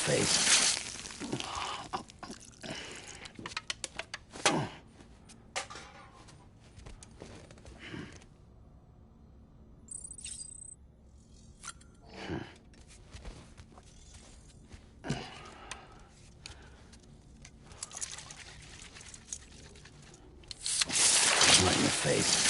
face. Right in the face.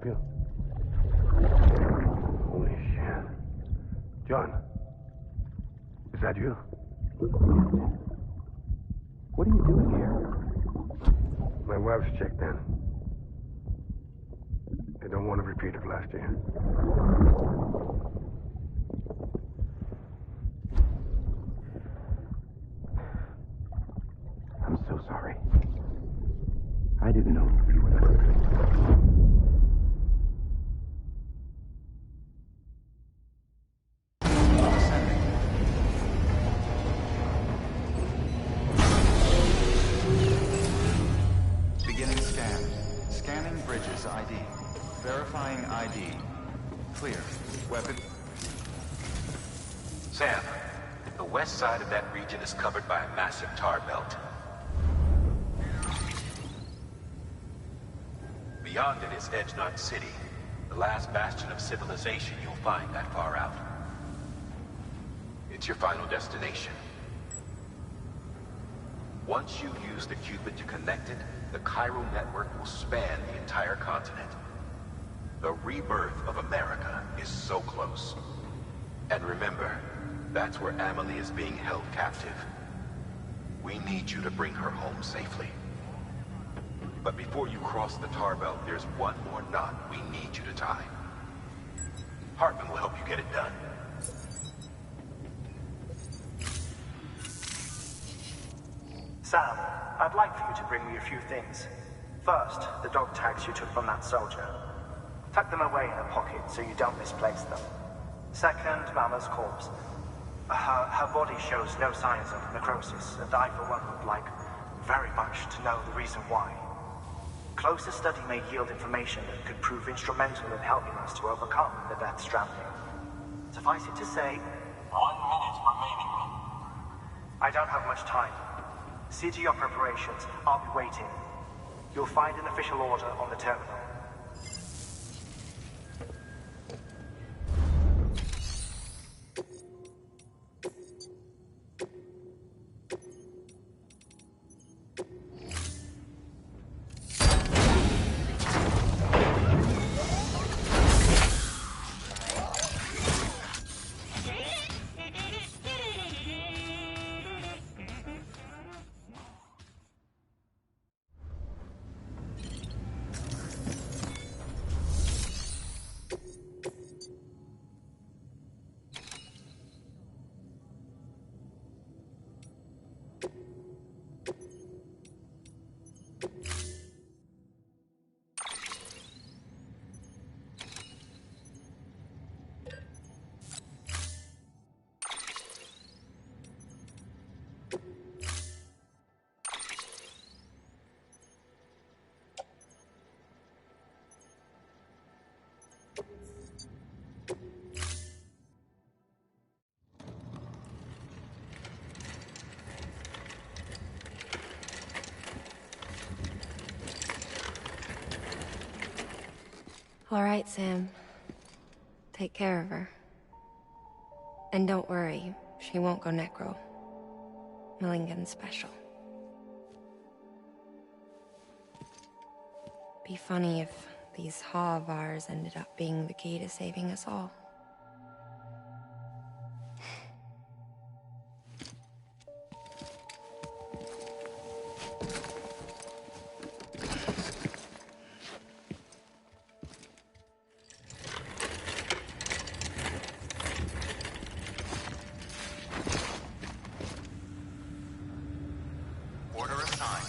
You? Holy shit. John, is that you? What are you doing here? My wife's checked in. They don't want to repeat of last year. I'm so sorry. I didn't know you were there. ID. Verifying ID. Clear. Weapon. Sam, the west side of that region is covered by a massive tar belt. Beyond it is Edgenard City, the last bastion of civilization you'll find that far out. It's your final destination. Once you use the Cupid to connect it, the chiral network will span the entire continent. The rebirth of America is so close. And remember, that's where Amelie is being held captive. We need you to bring her home safely. But before you cross the tar belt, there's one more knot we need you to tie. Hartman will help you get it done. Sam, I'd like for you to bring me a few things. First, the dog tags you took from that soldier. Tuck them away in a pocket so you don't misplace them. Second, Mama's corpse. Her body shows no signs of necrosis, and I, for one, would like very much to know the reason why. Closer study may yield information that could prove instrumental in helping us to overcome the Death Stranding. Suffice it to say, 1 minute remaining. I don't have much time. See to your preparations. I'll be waiting. You'll find an official order on the terminal. All right, Sam. Take care of her. And don't worry, she won't go necro. Millingan's special. Be funny if these Ha of ours ended up being the key to saving us all. Order assigned.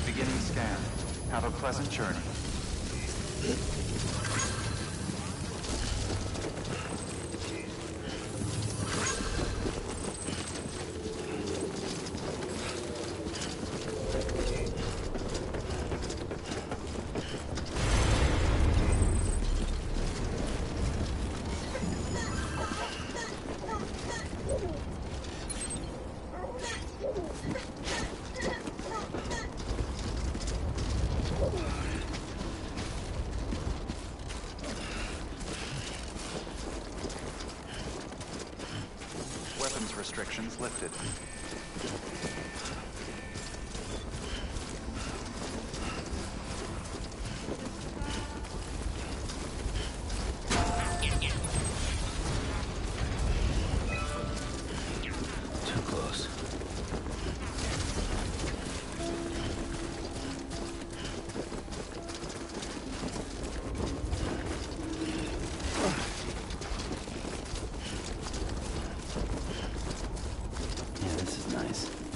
Beginning scan. Have a pleasant journey. Weapons restrictions lifted. Too close. Yeah, this is nice.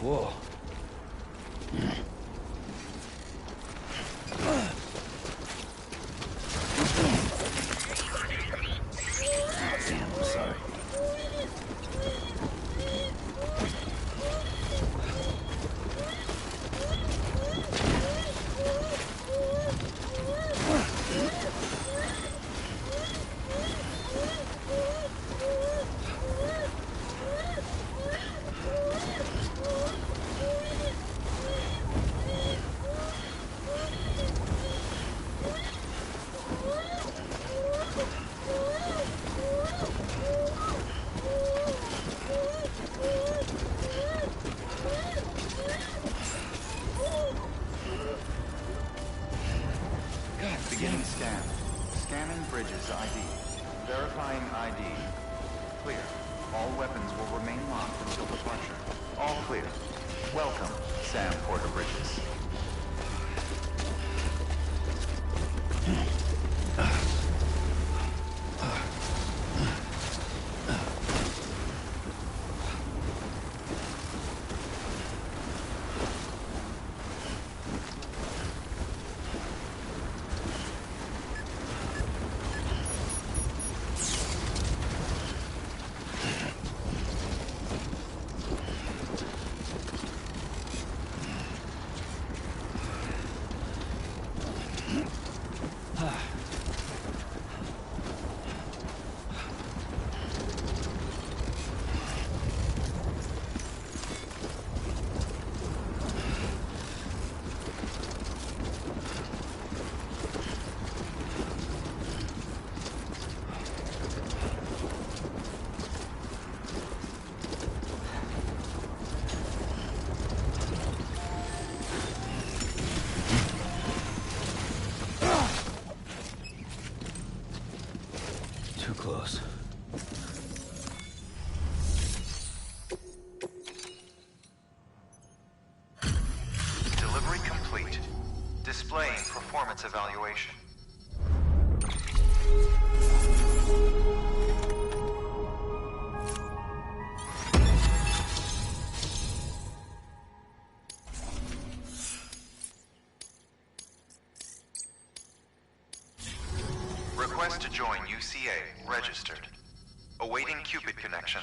Whoa. Damn, I'm sorry. Beginning scan. Scanning bridges ID. Verifying ID. Clear. All weapons will remain locked until departure. All clear. Welcome, Sam Porter Bridges. Too close. Delivery complete. Displaying performance evaluation. Request to join UCA. Registered. Awaiting Cupid connection.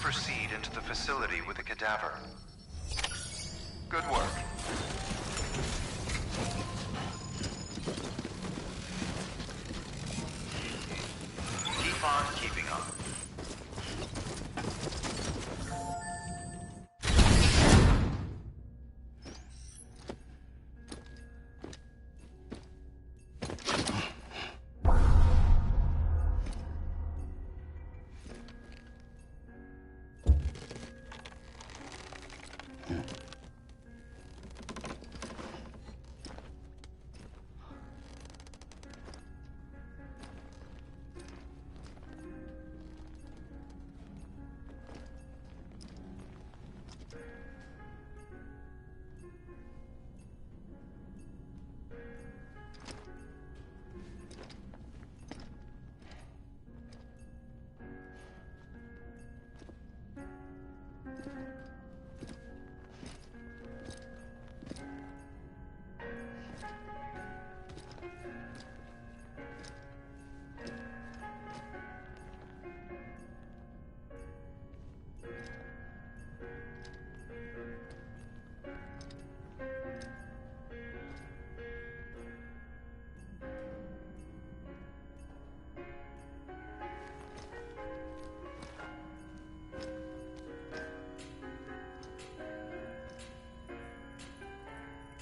proceed into the facility with the cadaver. Good work. Keep on keeping on.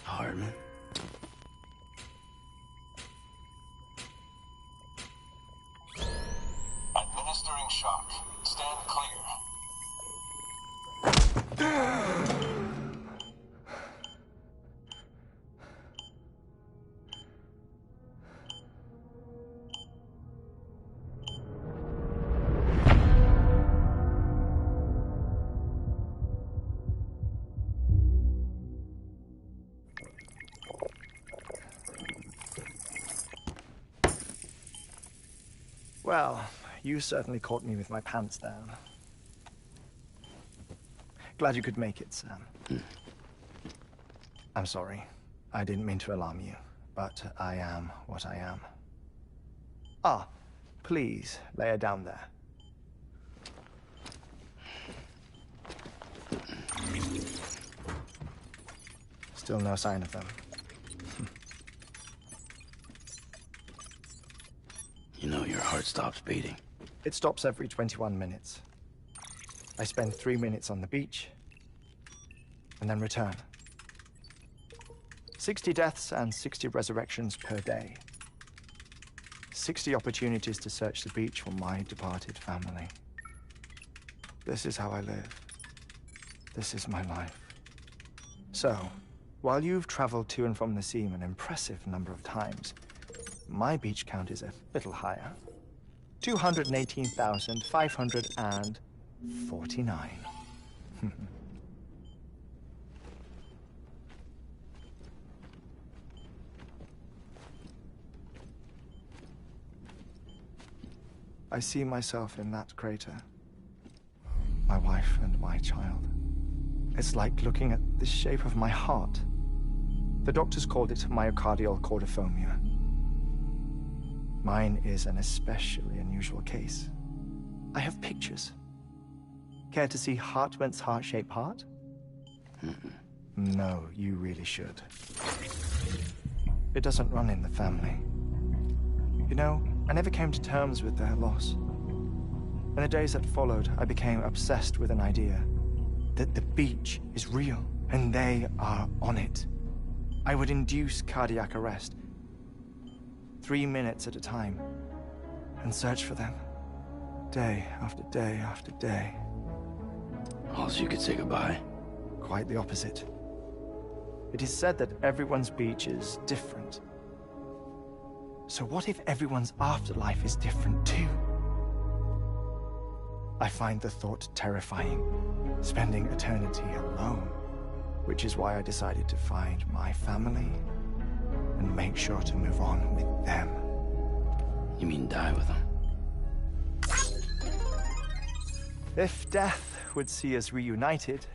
Hardman. Administering shock. Stand clear. Well, you certainly caught me with my pants down. Glad you could make it, Sam. I'm sorry. I didn't mean to alarm you, but I am what I am. Ah, please, lay her down there. Still no sign of them. You know your heart stops beating. It stops every 21 minutes. I spend 3 minutes on the beach, and then return. 60 deaths and 60 resurrections per day. 60 opportunities to search the beach for my departed family. This is how I live. This is my life. So, while you've traveled to and from the seam an impressive number of times, my beach count is a little higher. 218,549. I see myself in that crater. My wife and my child. It's like looking at the shape of my heart. The doctors called it myocardial cordiformia. Mine is an especially unusual case. I have pictures. Care to see Hartman's heart-shaped heart? No, you really should. It doesn't run in the family. You know, I never came to terms with their loss. In the days that followed, I became obsessed with an idea that the beach is real, and they are on it. I would induce cardiac arrest, 3 minutes at a time, and search for them, day after day after day. Also, you could say goodbye. Quite the opposite. It is said that everyone's beach is different. So what if everyone's afterlife is different too? I find the thought terrifying, spending eternity alone, which is why I decided to find my family and make sure to move on with them. You mean die with them? If death would see us reunited,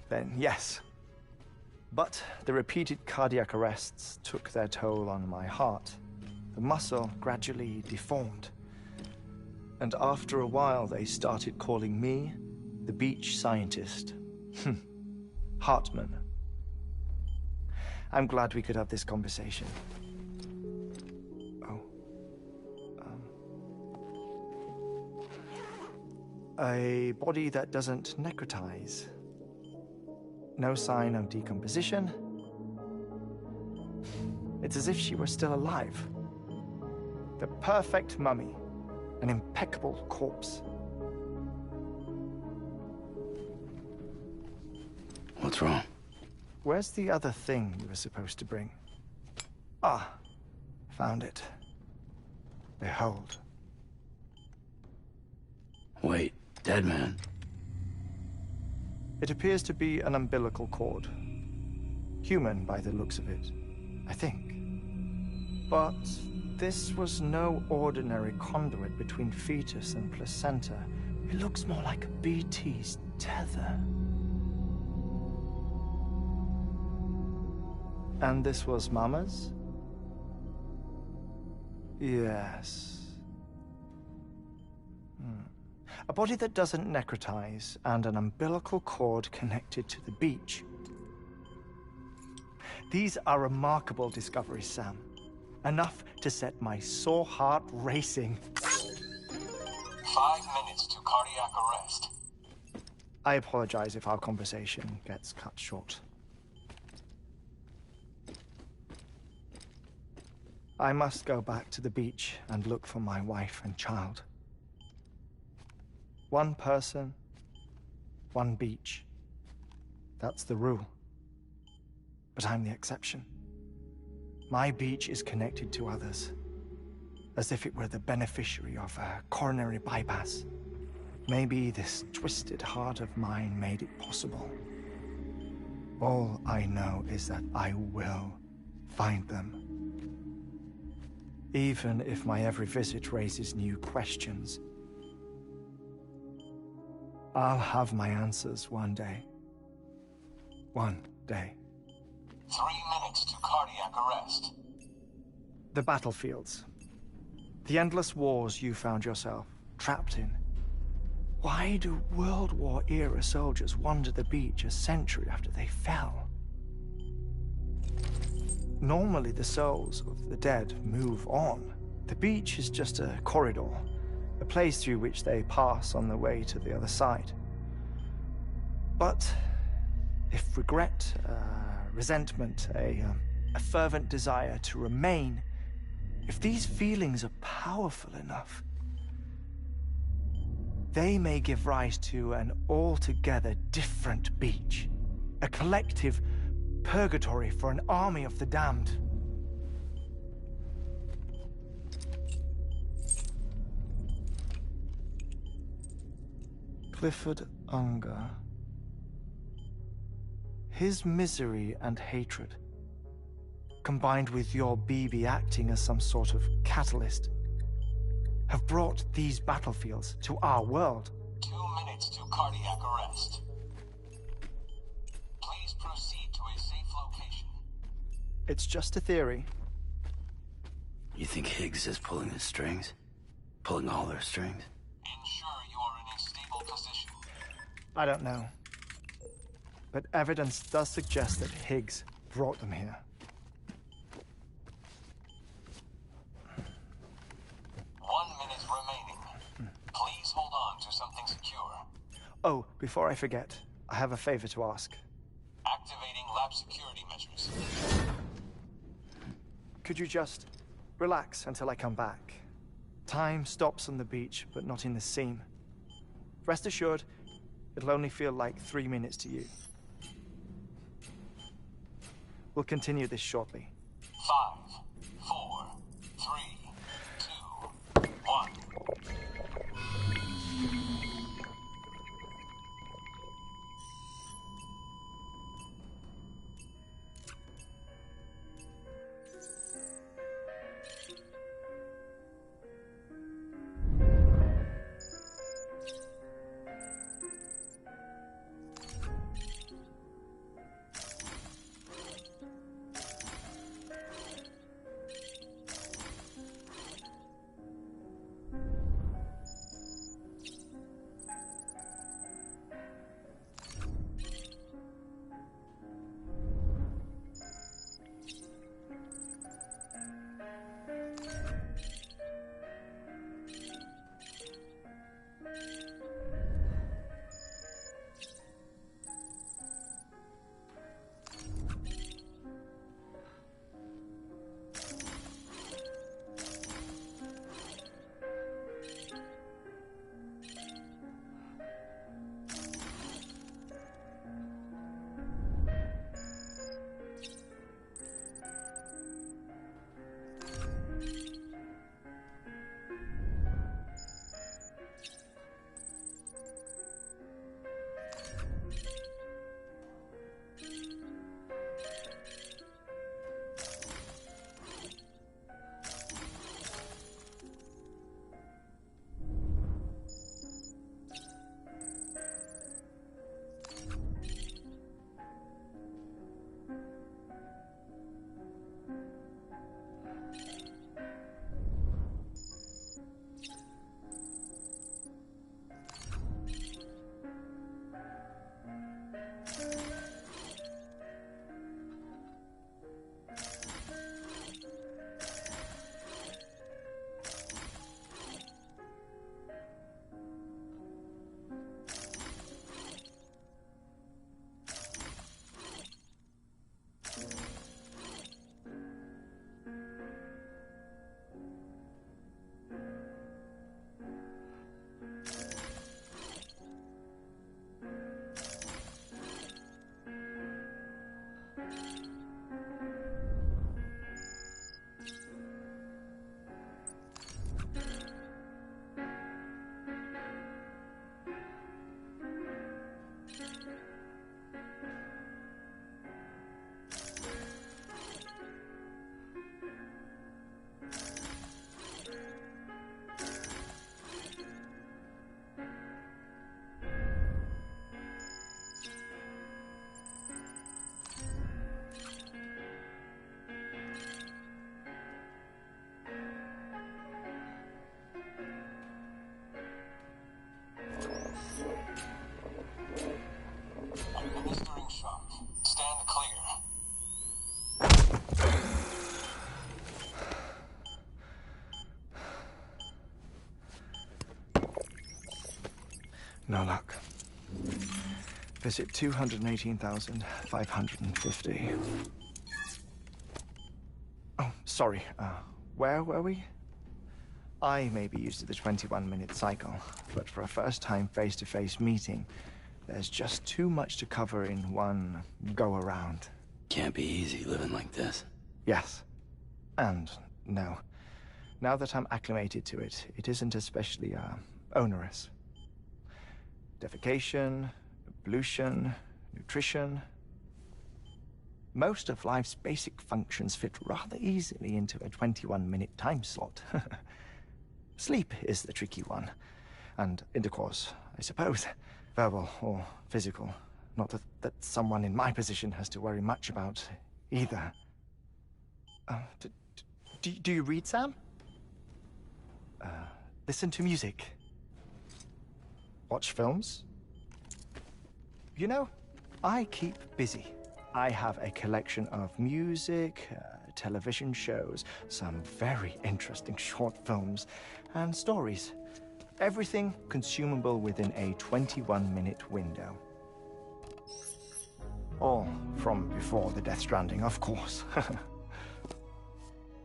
then yes. But the repeated cardiac arrests took their toll on my heart. The muscle gradually deformed. And after a while, they started calling me the beach scientist. Hartman. I'm glad we could have this conversation. Oh. A body that doesn't necrotize. No sign of decomposition. It's as if she were still alive. The perfect mummy. An impeccable corpse. What's wrong? Where's the other thing you were supposed to bring? Ah, found it. Behold. Wait, dead man? It appears to be an umbilical cord. Human by the looks of it, I think. But this was no ordinary conduit between fetus and placenta. It looks more like a BT's tether. And this was Mama's? Yes. A body that doesn't necrotize and an umbilical cord connected to the beach. These are remarkable discoveries, Sam. Enough to set my sore heart racing. 5 minutes to cardiac arrest. I apologize if our conversation gets cut short. I must go back to the beach and look for my wife and child. One person, one beach. That's the rule. But I'm the exception. My beach is connected to others, as if it were the beneficiary of a coronary bypass. Maybe this twisted heart of mine made it possible. All I know is that I will find them. Even if my every visit raises new questions, I'll have my answers one day. One day. 3 minutes to cardiac arrest. The battlefields. The endless wars you found yourself trapped in. Why do World War-era soldiers wander the beach a century after they fell? Normally, the souls of the dead move on. The beach is just a corridor, a place through which they pass on the way to the other side. But if regret, resentment, a fervent desire to remain, if these feelings are powerful enough, they may give rise to an altogether different beach, a collective purgatory for an army of the damned. Clifford Unger. His misery and hatred, combined with your BB acting as some sort of catalyst, have brought these battlefields to our world. 2 minutes to cardiac arrest. Please proceed to a safe location. It's just a theory. You think Higgs is pulling the strings? Pulling all their strings? Ensure you are in a stable position. I don't know. But evidence does suggest that Higgs brought them here. 1 minute remaining. Please hold on to something secure. Oh, before I forget, I have a favor to ask. Activating lab security measures. Could you just relax until I come back? Time stops on the beach, but not in the scene. Rest assured, it'll only feel like 3 minutes to you. We'll continue this shortly. 5, 4, 3, 2, 1. No luck. Visit 218,550. Oh, sorry. Where were we? I may be used to the 21-minute cycle, but for a first-time face-to-face meeting, there's just too much to cover in one go-around. Can't be easy living like this. Yes. And no. Now that I'm acclimated to it, it isn't especially, onerous. Defecation, pollution, nutrition. Most of life's basic functions fit rather easily into a 21-minute time slot. Sleep is the tricky one. And intercourse, I suppose. Verbal or physical. Not that someone in my position has to worry much about either. Do you read, Sam? Listen to music. Watch films? You know, I keep busy. I have a collection of music, television shows, some very interesting short films, and stories. Everything consumable within a 21-minute window. All from before the Death Stranding, of course.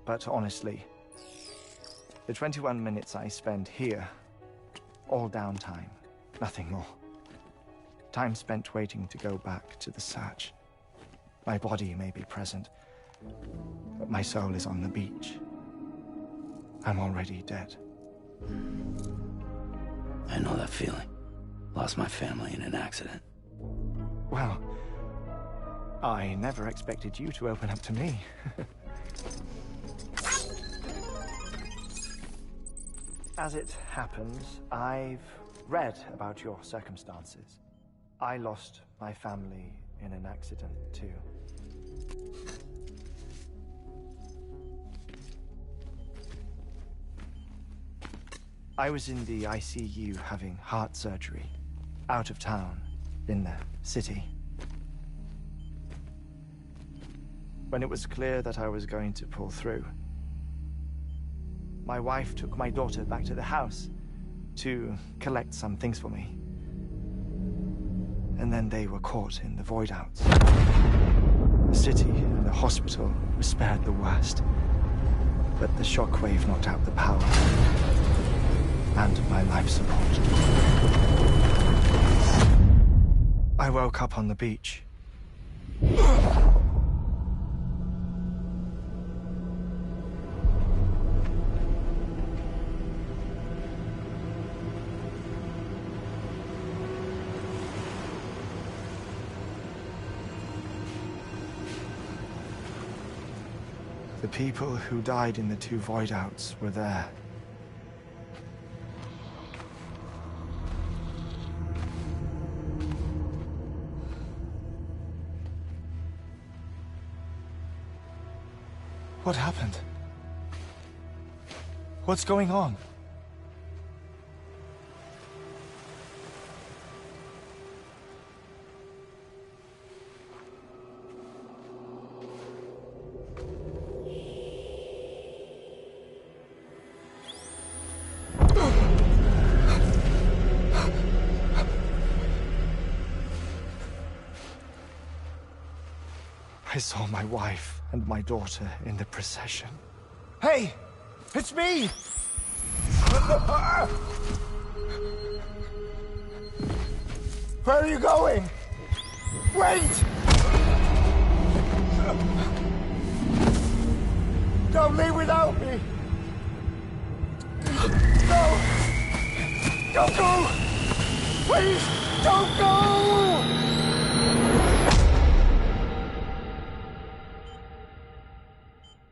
But honestly, the 21 minutes I spend here, all downtime, nothing more. Time spent waiting to go back to the search. My body may be present, but my soul is on the beach. I'm already dead. I know that feeling. Lost my family in an accident. Well, I never expected you to open up to me. As it happens, I've read about your circumstances. I lost my family in an accident, too. I was in the ICU having heart surgery, out of town, in the city. When it was clear that I was going to pull through, my wife took my daughter back to the house to collect some things for me. And then they were caught in the void-outs. The city and the hospital were spared the worst, but the shockwave knocked out the power and my life support. I woke up on the beach. The people who died in the two void-outs were there. What happened? What's going on? I saw my wife and my daughter in the procession. Hey! It's me! Where are you going? Wait! Don't leave without me! No! Don't go! Please, don't go!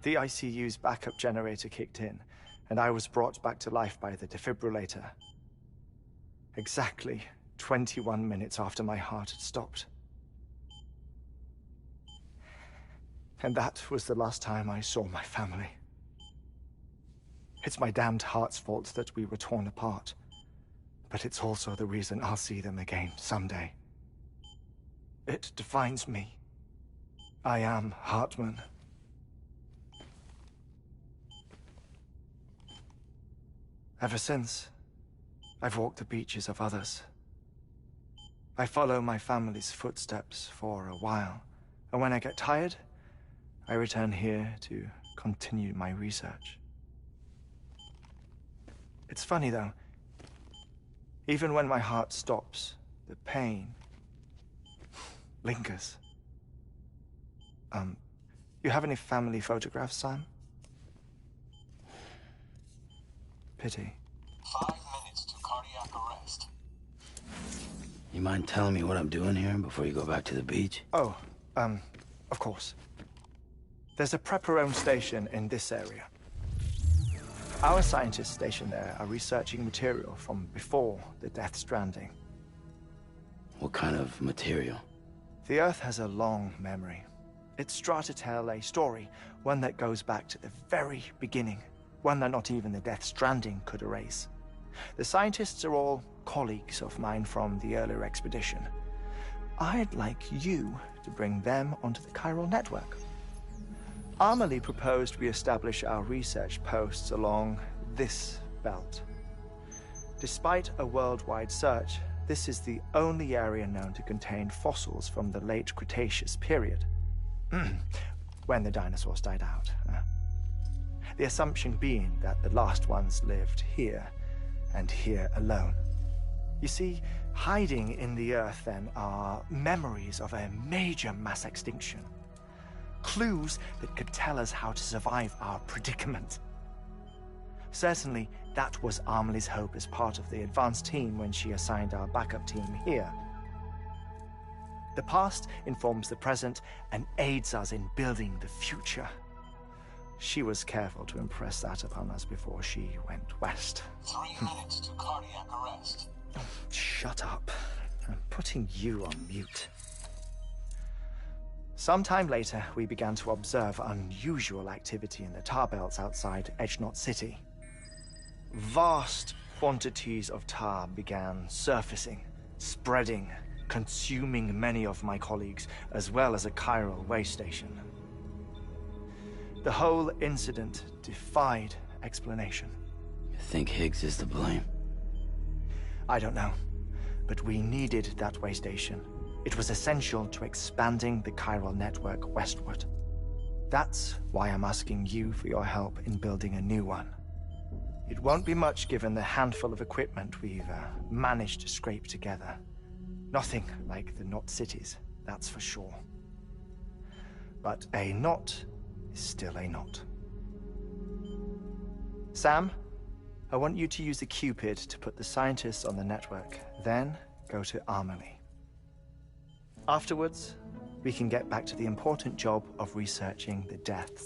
The ICU's backup generator kicked in, and I was brought back to life by the defibrillator. Exactly 21 minutes after my heart had stopped. And that was the last time I saw my family. It's my damned heart's fault that we were torn apart, but it's also the reason I'll see them again someday. It defines me. I am Hartman. Ever since, I've walked the beaches of others, I follow my family's footsteps for a while, and when I get tired, I return here to continue my research. It's funny, though. Even when my heart stops, the pain lingers. You have any family photographs, Sam? Pity. 5 minutes to cardiac arrest. You mind telling me what I'm doing here before you go back to the beach? Oh, of course. There's a prepper-owned station in this area. Our scientists stationed there are researching material from before the Death Stranding. What kind of material? The Earth has a long memory. It's trying to tell a story, one that goes back to the very beginning, one that not even the Death Stranding could erase. The scientists are all colleagues of mine from the earlier expedition. I'd like you to bring them onto the chiral network. Amelie proposed we establish our research posts along this belt. Despite a worldwide search, this is the only area known to contain fossils from the late Cretaceous period, when the dinosaurs died out. The assumption being that the last ones lived here, and here alone. You see, hiding in the Earth, then, are memories of a major mass extinction. Clues that could tell us how to survive our predicament. Certainly, that was Amelie's hope as part of the advanced team when she assigned our backup team here. The past informs the present and aids us in building the future. She was careful to impress that upon us before she went west. 3 minutes to cardiac arrest. Oh, shut up. I'm putting you on mute. Sometime later, we began to observe unusual activity in the tar belts outside Edgenot City. Vast quantities of tar began surfacing, spreading, consuming many of my colleagues, as well as a chiral way station. The whole incident defied explanation. You think Higgs is to blame? I don't know, but we needed that way station. It was essential to expanding the chiral network westward. That's why I'm asking you for your help in building a new one. It won't be much given the handful of equipment we've managed to scrape together. Nothing like the knot cities, that's for sure. But a knot is still a knot. Sam, I want you to use the Cupid to put the scientists on the network, then go to Amelie. Afterwards, we can get back to the important job of researching the deaths.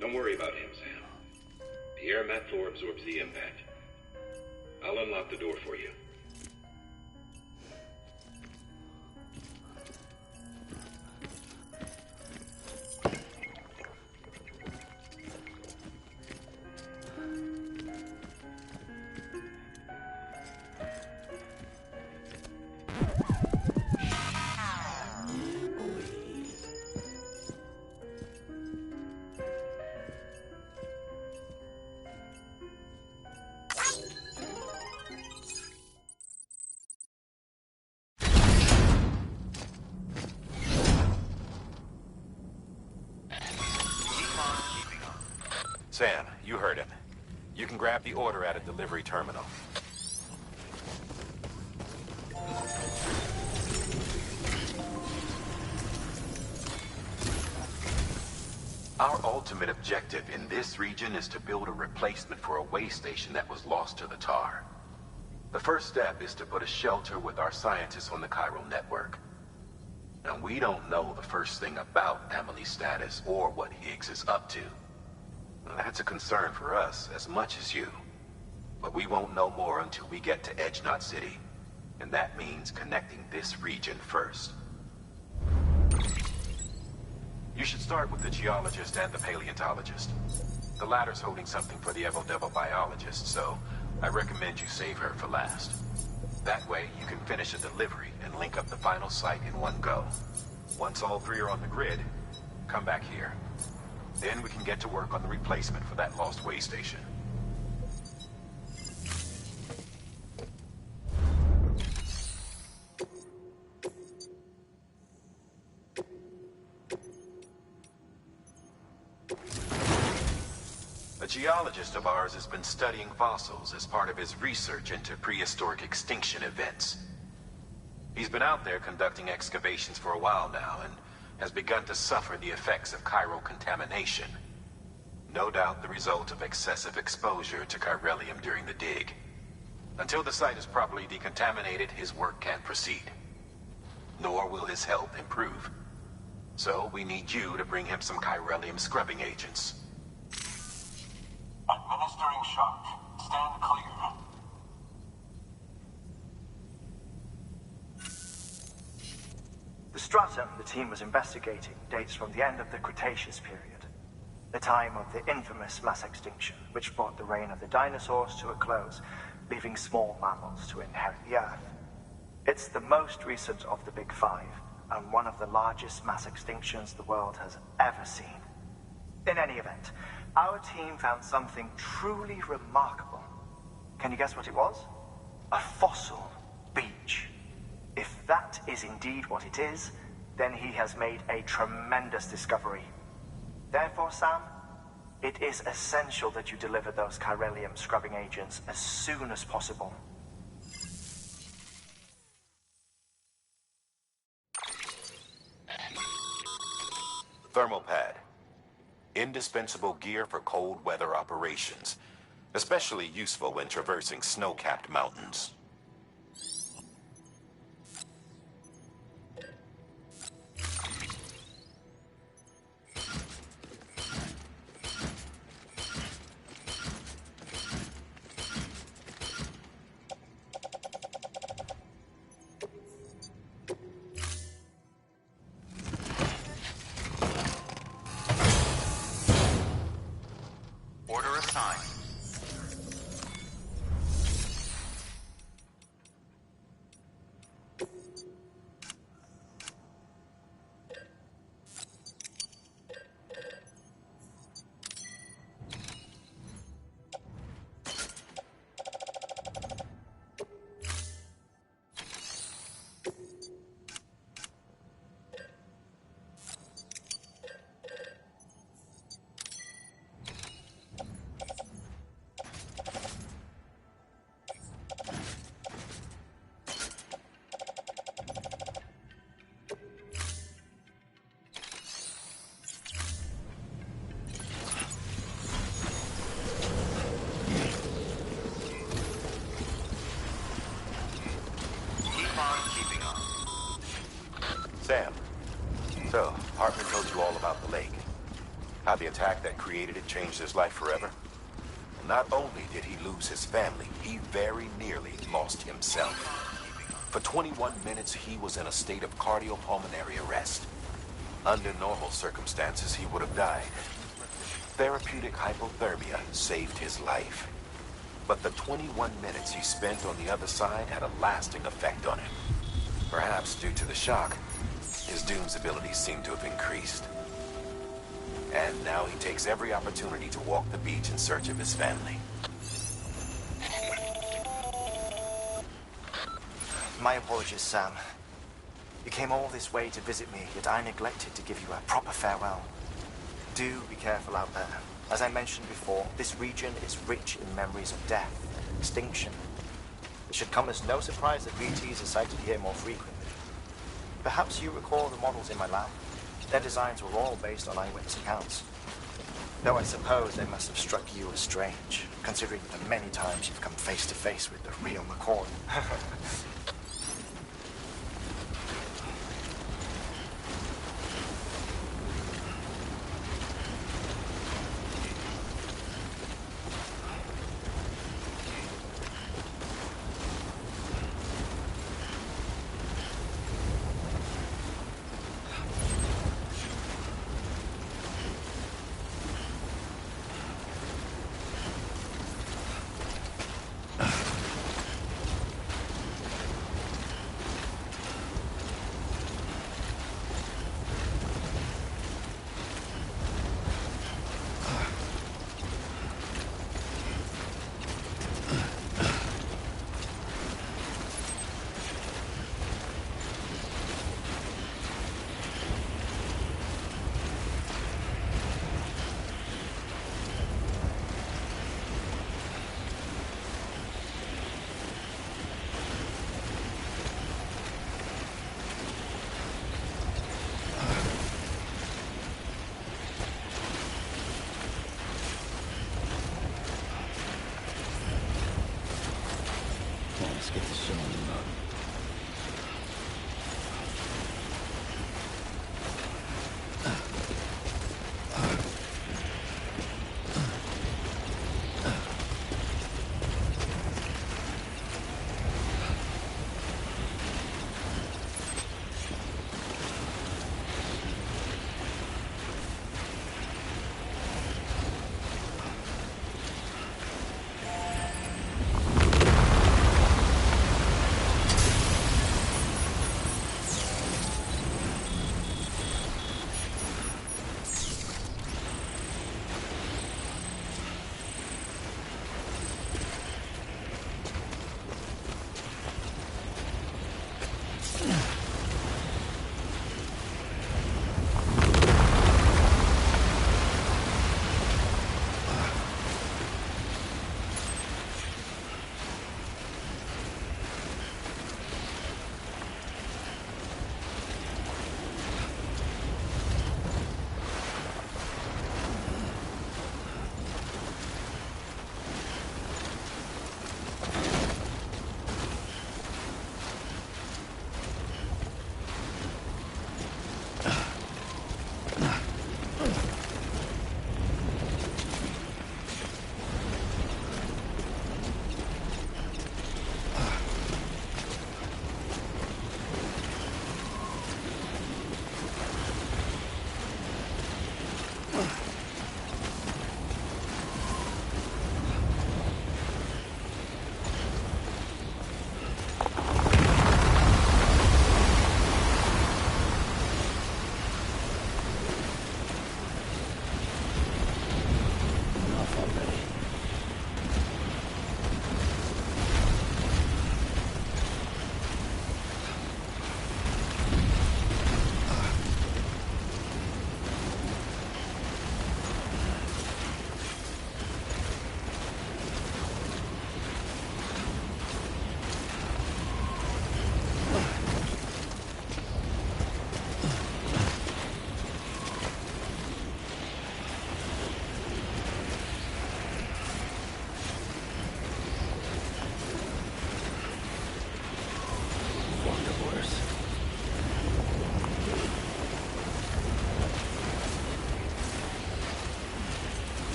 Don't worry about him, Sam. The air mat floor absorbs the impact. I'll unlock the door for you. Sam, you heard him. You can grab the order at a delivery terminal. Our ultimate objective in this region is to build a replacement for a way station that was lost to the tar. The first step is to put a shelter with our scientists on the chiral network. Now, we don't know the first thing about Amelie's status or what Higgs is up to. That's a concern for us as much as you. But we won't know more until we get to Edgenot City. And that means connecting this region first. You should start with the geologist and the paleontologist. The latter's holding something for the Evo Devil biologist, so I recommend you save her for last. That way, you can finish a delivery and link up the final site in one go. Once all three are on the grid, come back here. Then we can get to work on the replacement for that lost way station. A geologist of ours has been studying fossils as part of his research into prehistoric extinction events. He's been out there conducting excavations for a while now and has begun to suffer the effects of chiral contamination. No doubt the result of excessive exposure to chiralium during the dig. Until the site is properly decontaminated, his work can't proceed. Nor will his health improve. So we need you to bring him some chiralium scrubbing agents. Administering shock. Stand clear. The stratum the team was investigating dates from the end of the Cretaceous period, the time of the infamous mass extinction, which brought the reign of the dinosaurs to a close, leaving small mammals to inherit the Earth. It's the most recent of the Big Five, and one of the largest mass extinctions the world has ever seen. In any event, our team found something truly remarkable. Can you guess what it was? A fossil beach. If that is indeed what it is, then he has made a tremendous discovery. Therefore, Sam, it is essential that you deliver those chiralium scrubbing agents as soon as possible. Thermal pad. Indispensable gear for cold weather operations, especially useful when traversing snow-capped mountains. Order assigned. Sam, so Hartman told you all about the lake. How the attack that created it changed his life forever? Not only did he lose his family, he very nearly lost himself. For 21 minutes, he was in a state of cardiopulmonary arrest. Under normal circumstances, he would have died. Therapeutic hypothermia saved his life. But the 21 minutes he spent on the other side had a lasting effect on him. Perhaps due to the shock, his Doom's abilities seem to have increased. And now he takes every opportunity to walk the beach in search of his family. My apologies, Sam. You came all this way to visit me, yet I neglected to give you a proper farewell. Do be careful out there. As I mentioned before, this region is rich in memories of death and extinction. It should come as no surprise that BTs are sighted here more frequently. Perhaps you recall the models in my lab? Their designs were all based on eyewitness accounts. Though I suppose they must have struck you as strange, considering the many times you've come face to face with the real McCoy. Let's get this show on the road.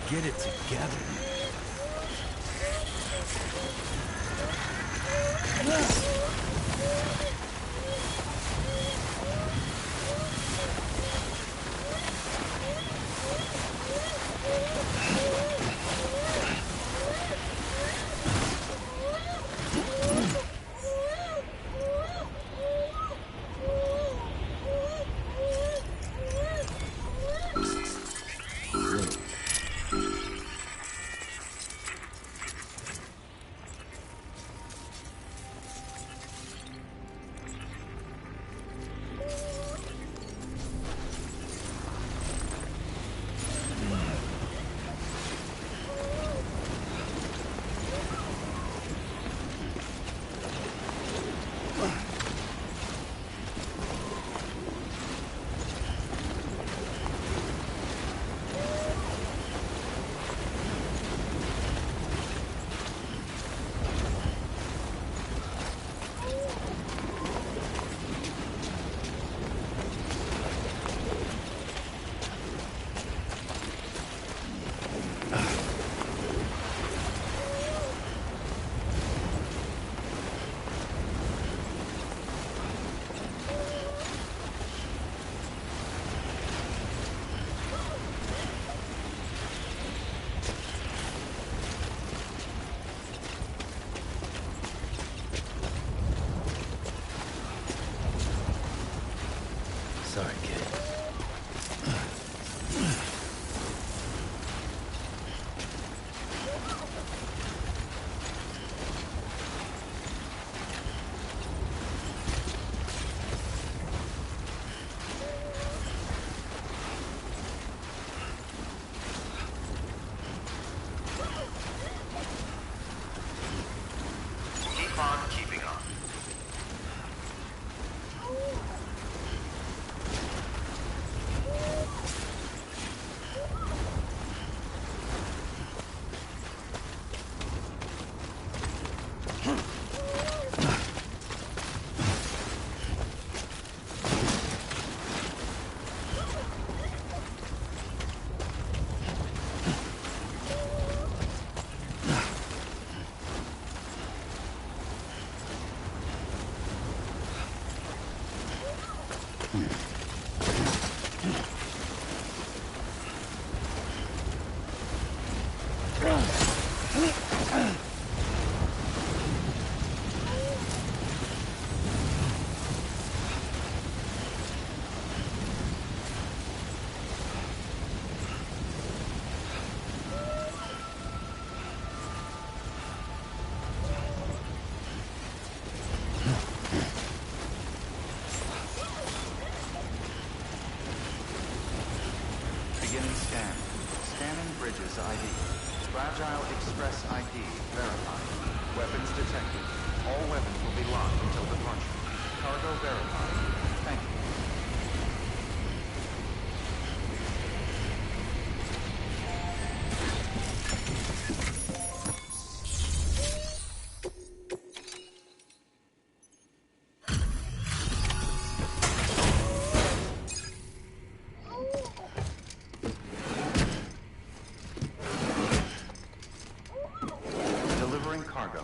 Get it together. Beginning scan. Scanning bridges ID. Fragile Express ID verified. Weapons detected. All weapons will be locked until departure. Cargo verified. Thank you. Delivering cargo.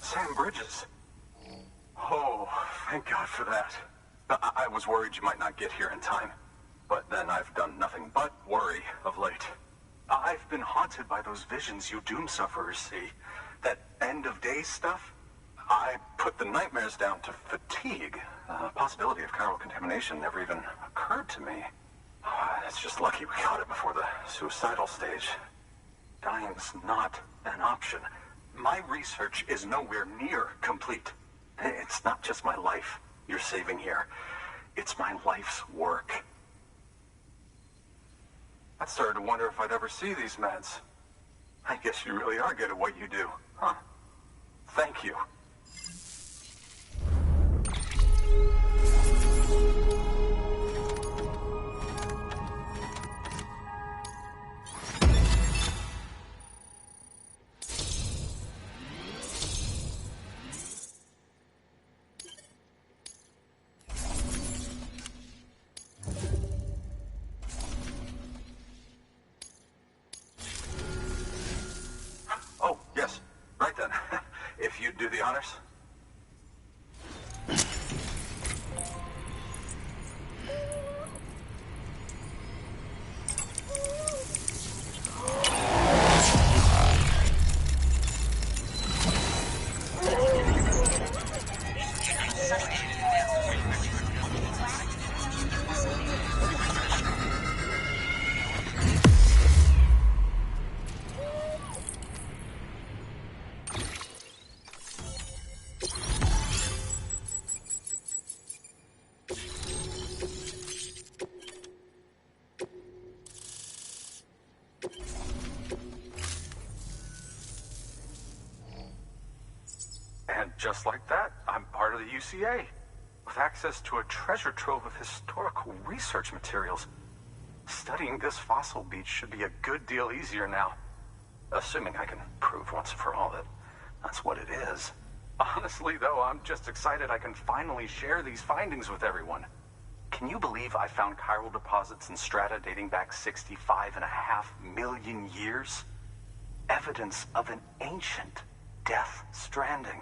Sam Bridges. Oh, thank God for that. I was worried you might not get here in time. But then I've done nothing but worry of late. I've been haunted by those visions you doom sufferers see. That end-of-day stuff. I put the nightmares down to fatigue. The possibility of chiral contamination never even occurred to me. It's just lucky we caught it before the suicidal stage. Dying's not an option. My research is nowhere near complete. It's not just my life you're saving here. It's my life's work. I started to wonder if I'd ever see these meds. I guess you really are good at what you do, huh? Thank you. Oh, yes. Right then. If you'd do the honors. And just like that, I'm part of the UCA, with access to a treasure trove of historical research materials. Studying this fossil beach should be a good deal easier now. Assuming I can prove once and for all that that's what it is. Honestly, though, I'm just excited I can finally share these findings with everyone. Can you believe I found chiral deposits in strata dating back 65.5 million years? Evidence of an ancient Death Stranding.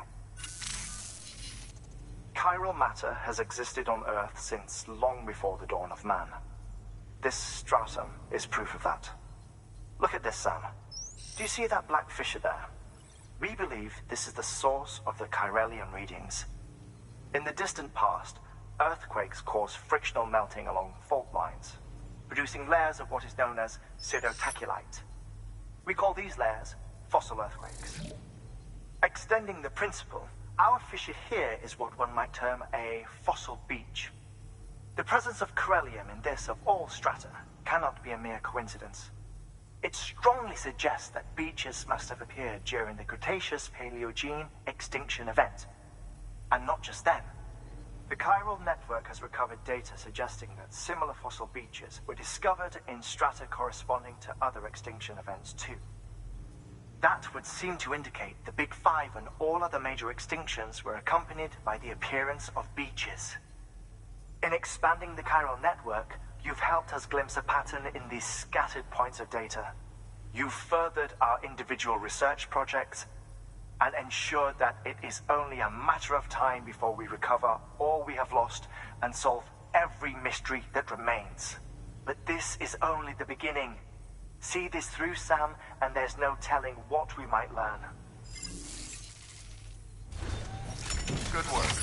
Chiral matter has existed on Earth since long before the dawn of man. This stratum is proof of that. Look at this, Sam. Do you see that black fissure there? We believe this is the source of the Chiralian readings. In the distant past, earthquakes caused frictional melting along fault lines, producing layers of what is known as pseudotaculite. We call these layers fossil earthquakes. Extending the principle, our fissure here is what one might term a fossil beach. The presence of chiralium in this of all strata cannot be a mere coincidence. It strongly suggests that beaches must have appeared during the Cretaceous-Paleogene extinction event. And not just then. The chiral network has recovered data suggesting that similar fossil beaches were discovered in strata corresponding to other extinction events too. That would seem to indicate the Big Five and all other major extinctions were accompanied by the appearance of beaches. In expanding the chiral network, you've helped us glimpse a pattern in these scattered points of data. You've furthered our individual research projects and ensured that it is only a matter of time before we recover all we have lost and solve every mystery that remains. But this is only the beginning. See this through, Sam, and there's no telling what we might learn. Good work.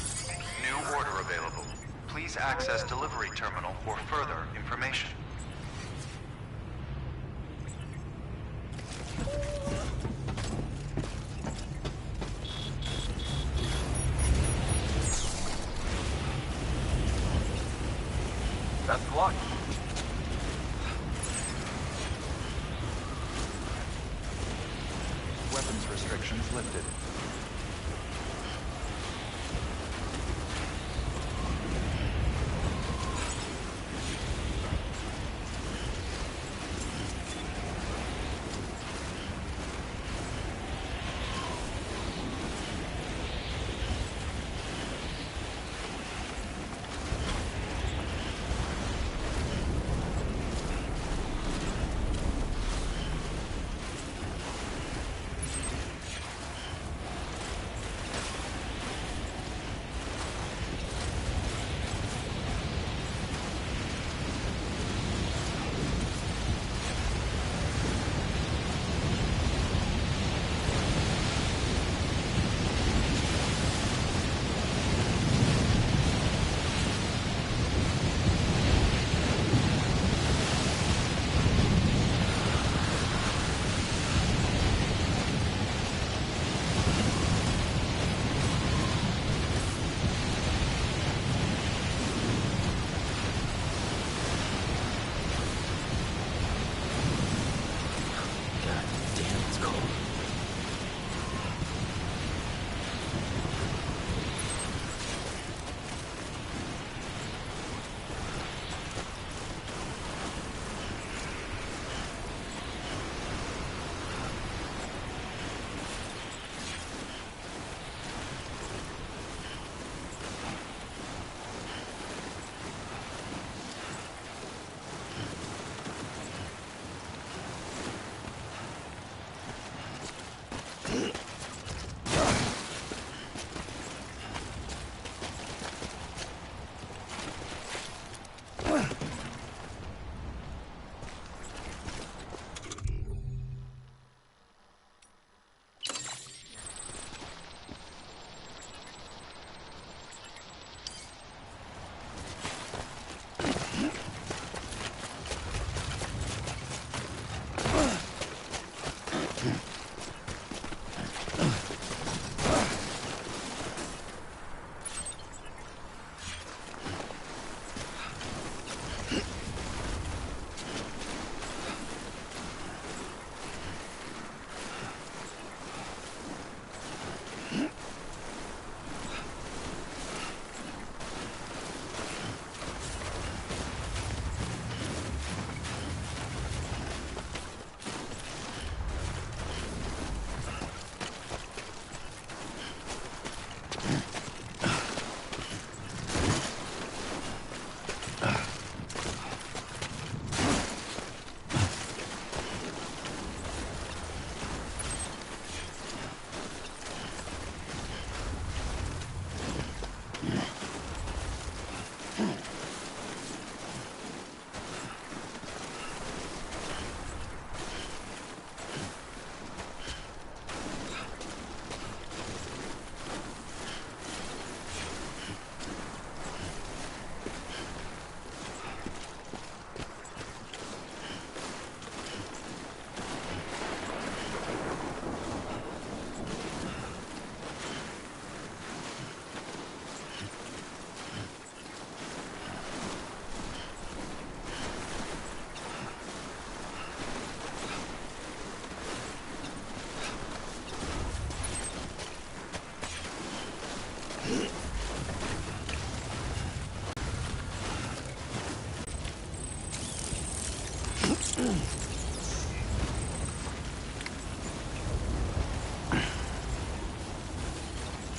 New order available. Please access delivery terminal for further information. Best of luck. Weapons restrictions lifted.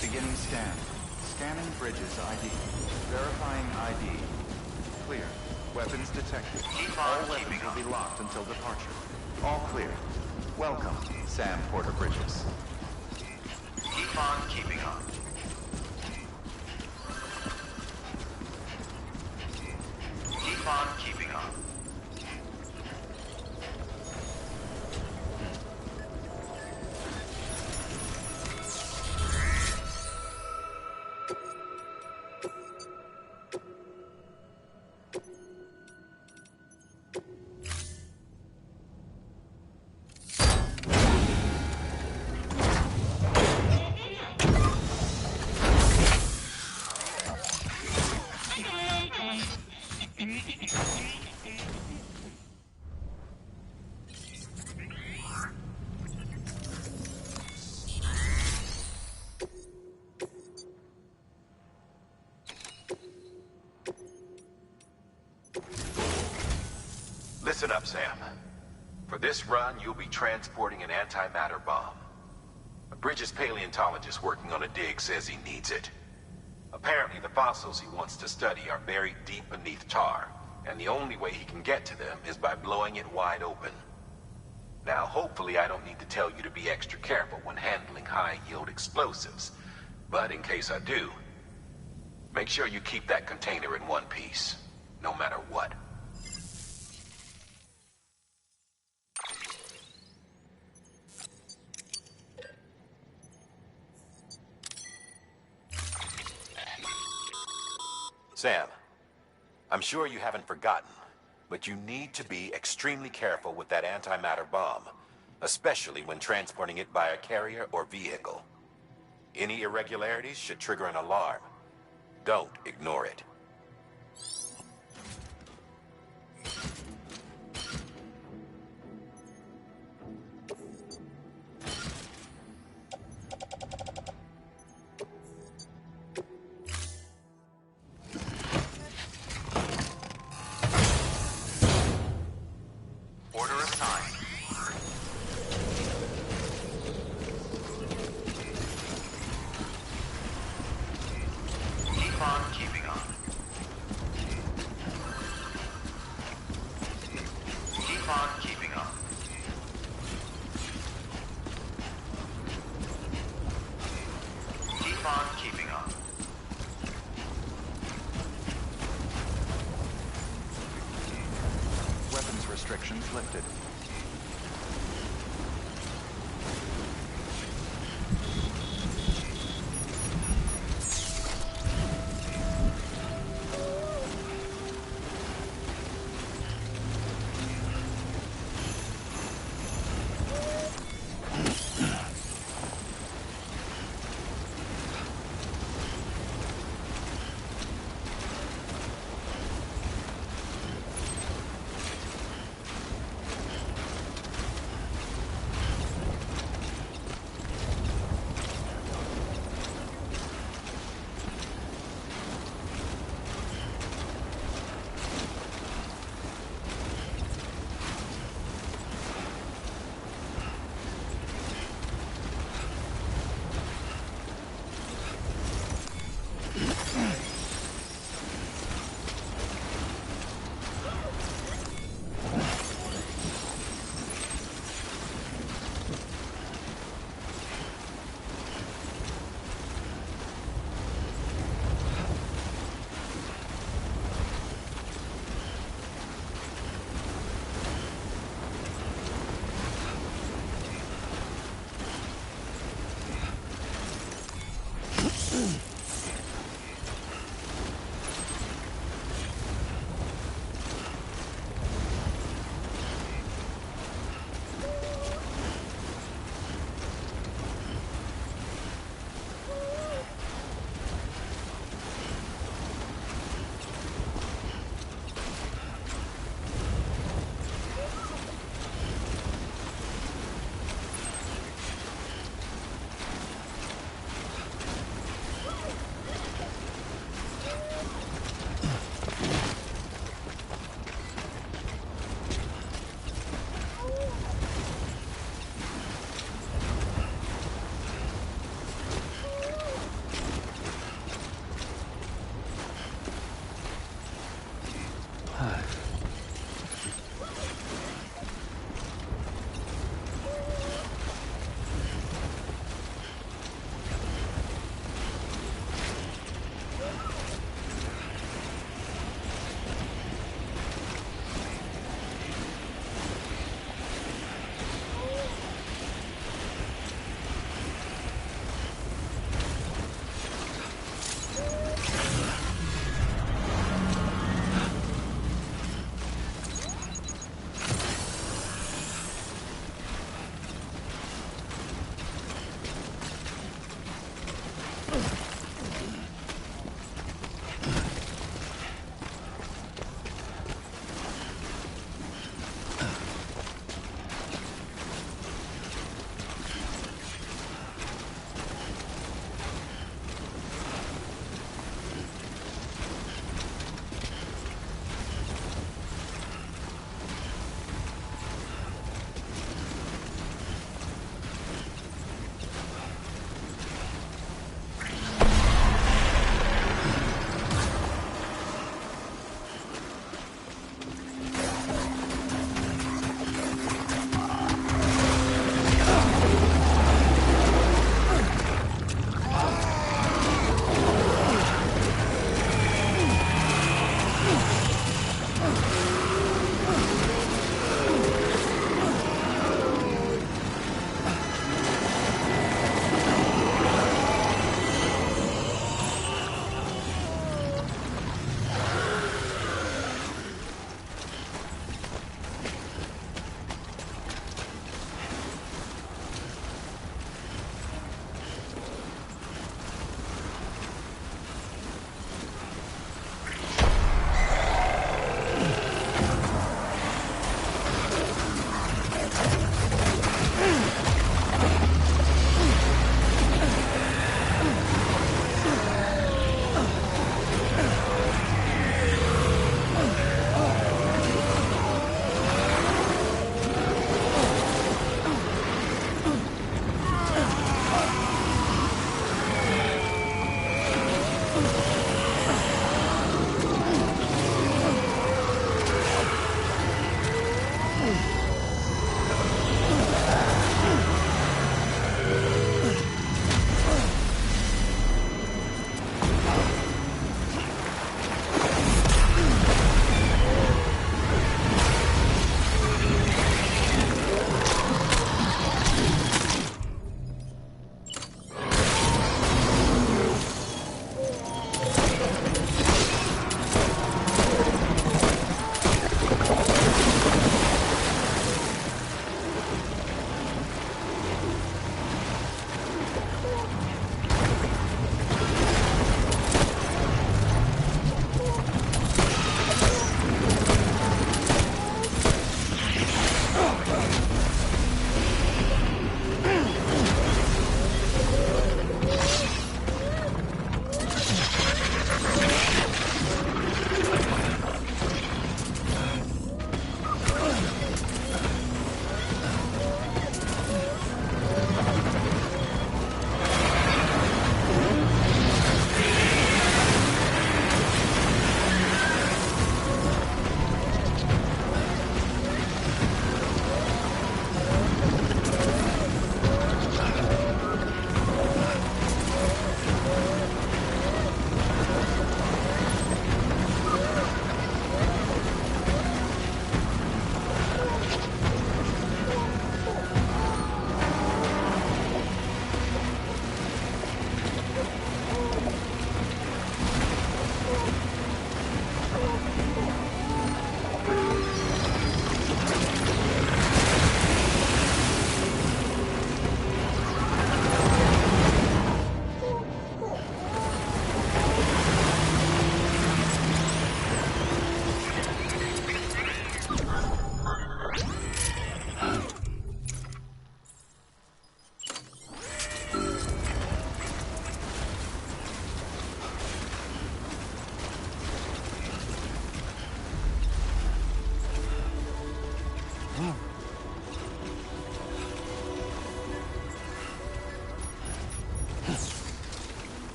Beginning scan. Scanning bridges ID. Verifying ID. Clear. Weapons detected. All weapons will be locked until departure. All clear. Welcome, Sam Porter Bridges. Keep on keeping on. Keep on keeping on. Listen up, Sam. For this run, you'll be transporting an antimatter bomb. A Bridges paleontologist working on a dig says he needs it. Apparently, the fossils he wants to study are buried deep beneath tar, and the only way he can get to them is by blowing it wide open. Now, hopefully I don't need to tell you to be extra careful when handling high-yield explosives, but in case I do, make sure you keep that container in one piece, no matter what. Sam, I'm sure you haven't forgotten, but you need to be extremely careful with that antimatter bomb, especially when transporting it by a carrier or vehicle. Any irregularities should trigger an alarm. Don't ignore it. Order assigned. Keep on keeping on. Keep on keeping on. Keep on keeping on. Weapons restrictions lifted.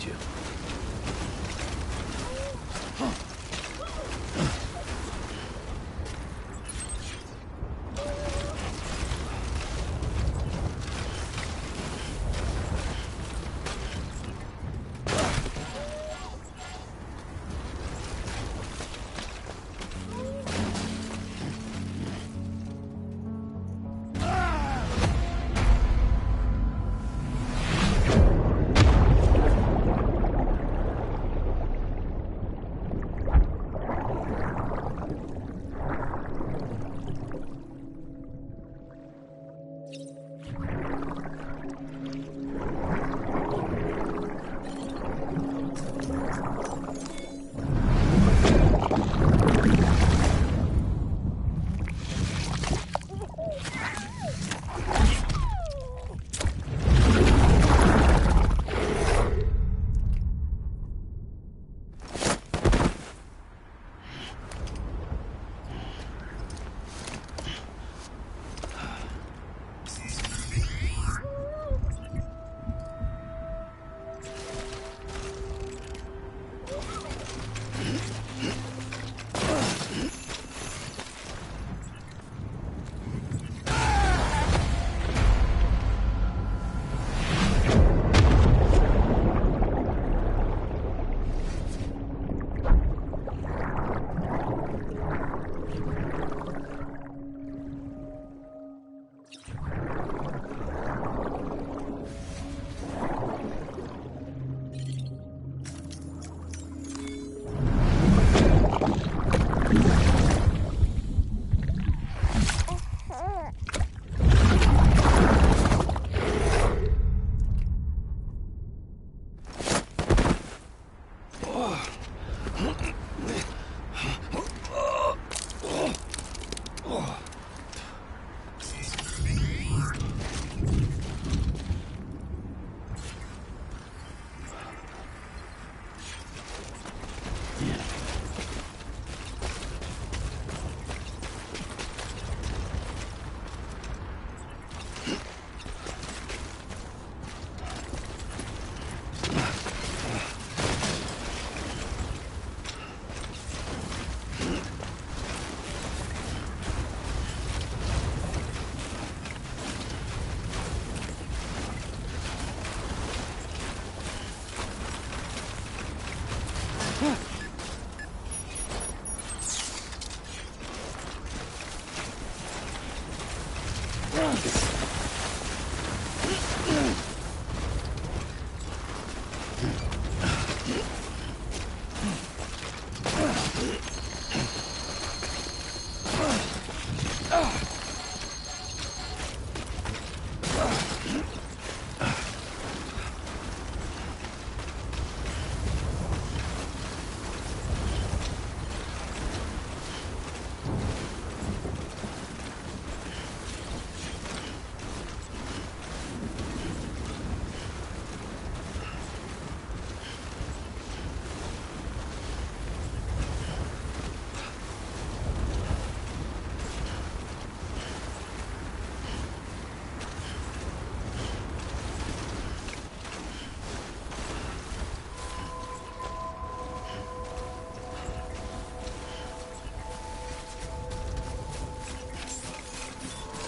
need you.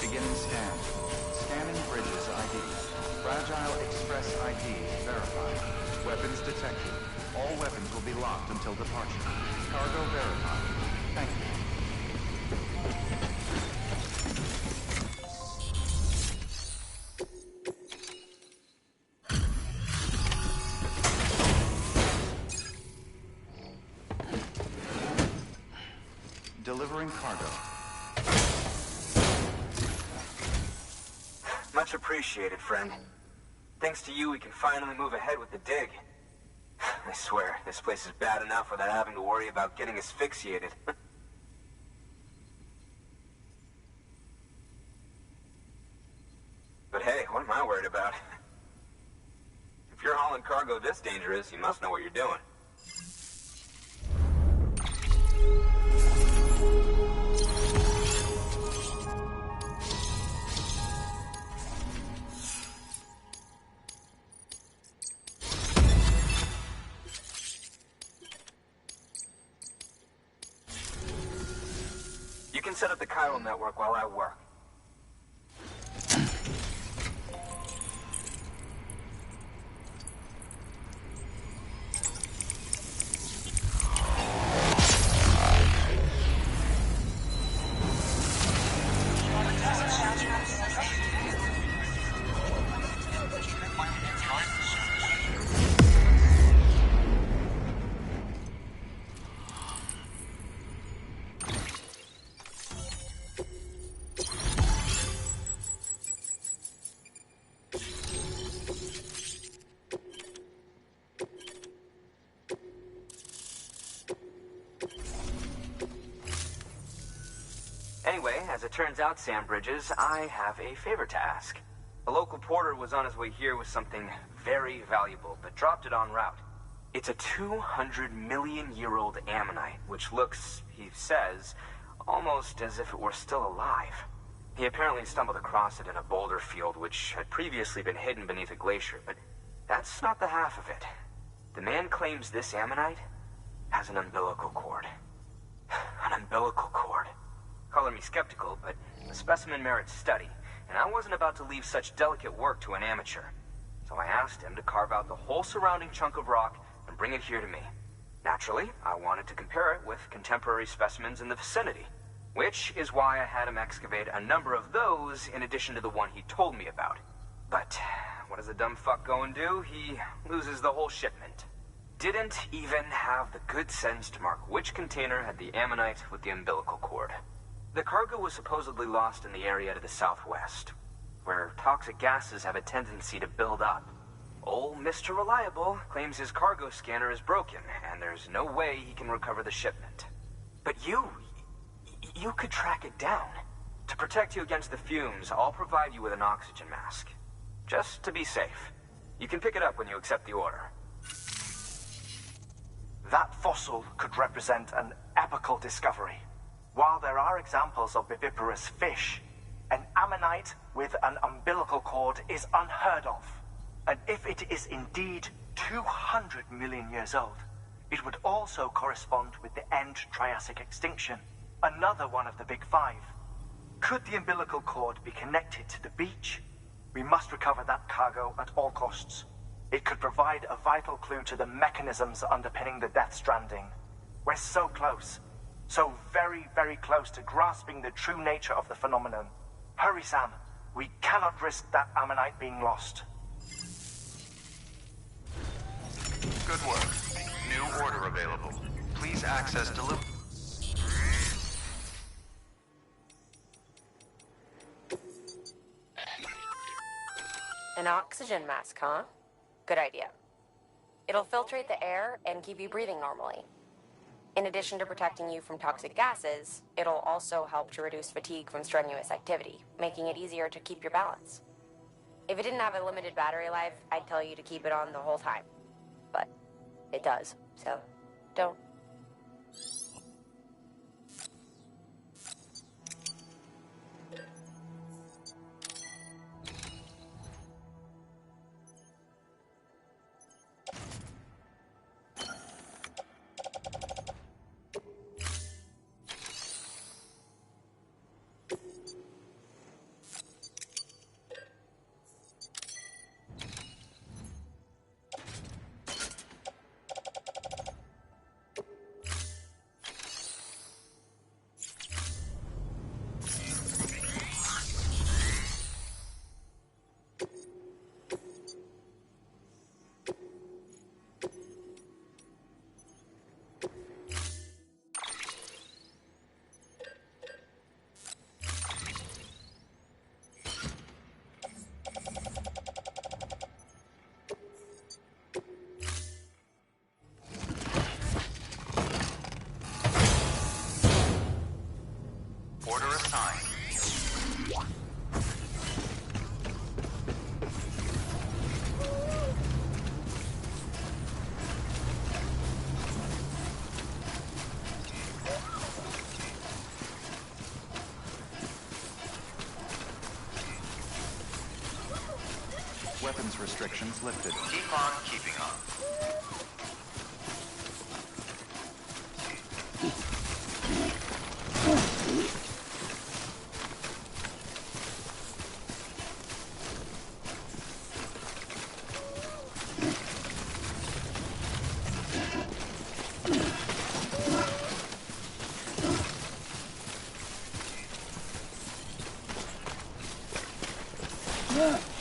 Beginning scan. Scanning bridges ID. Fragile Express ID verified. Weapons detected. All weapons will be locked until departure. Cargo verified. Thank you. Delivering cargo. Much appreciated, friend. Thanks to you, we can finally move ahead with the dig. I swear, this place is bad enough without having to worry about getting asphyxiated. But hey, what am I worried about? If you're hauling cargo this dangerous, you must know what you're doing. can set up the chiral network while I work. Anyway, as it turns out, Sam Bridges, I have a favor to ask. A local porter was on his way here with something very valuable, but dropped it en route. It's a 200-million-year-old ammonite, which looks, he says, almost as if it were still alive. He apparently stumbled across it in a boulder field which had previously been hidden beneath a glacier, but that's not the half of it. The man claims this ammonite has an umbilical cord. An umbilical cord. Color me skeptical, but the specimen merits study, and I wasn't about to leave such delicate work to an amateur. So I asked him to carve out the whole surrounding chunk of rock and bring it here to me. Naturally, I wanted to compare it with contemporary specimens in the vicinity, which is why I had him excavate a number of those in addition to the one he told me about. But what does the dumb fuck go and do? He loses the whole shipment. Didn't even have the good sense to mark which container had the ammonite with the umbilical cord. The cargo was supposedly lost in the area to the southwest, where toxic gases have a tendency to build up. Old Mr. Reliable claims his cargo scanner is broken, and there's no way he can recover the shipment. But you could track it down. To protect you against the fumes, I'll provide you with an oxygen mask. Just to be safe. You can pick it up when you accept the order. That fossil could represent an epochal discovery. While there are examples of viviparous fish, an ammonite with an umbilical cord is unheard of. And if it is indeed 200 million years old, it would also correspond with the end Triassic extinction, another one of the big five. Could the umbilical cord be connected to the beach? We must recover that cargo at all costs. It could provide a vital clue to the mechanisms underpinning the Death Stranding. We're so close. So very, very close to grasping the true nature of the phenomenon. Hurry, Sam. We cannot risk that ammonite being lost. Good work. New order available. Please access delivery. An oxygen mask, huh? Good idea. It'll filtrate the air and keep you breathing normally. In addition to protecting you from toxic gases, it'll also help to reduce fatigue from strenuous activity, making it easier to keep your balance. If it didn't have a limited battery life, I'd tell you to keep it on the whole time. But it does, so don't. Order assigned. Weapons restrictions lifted. Keep on keeping on. Ugh.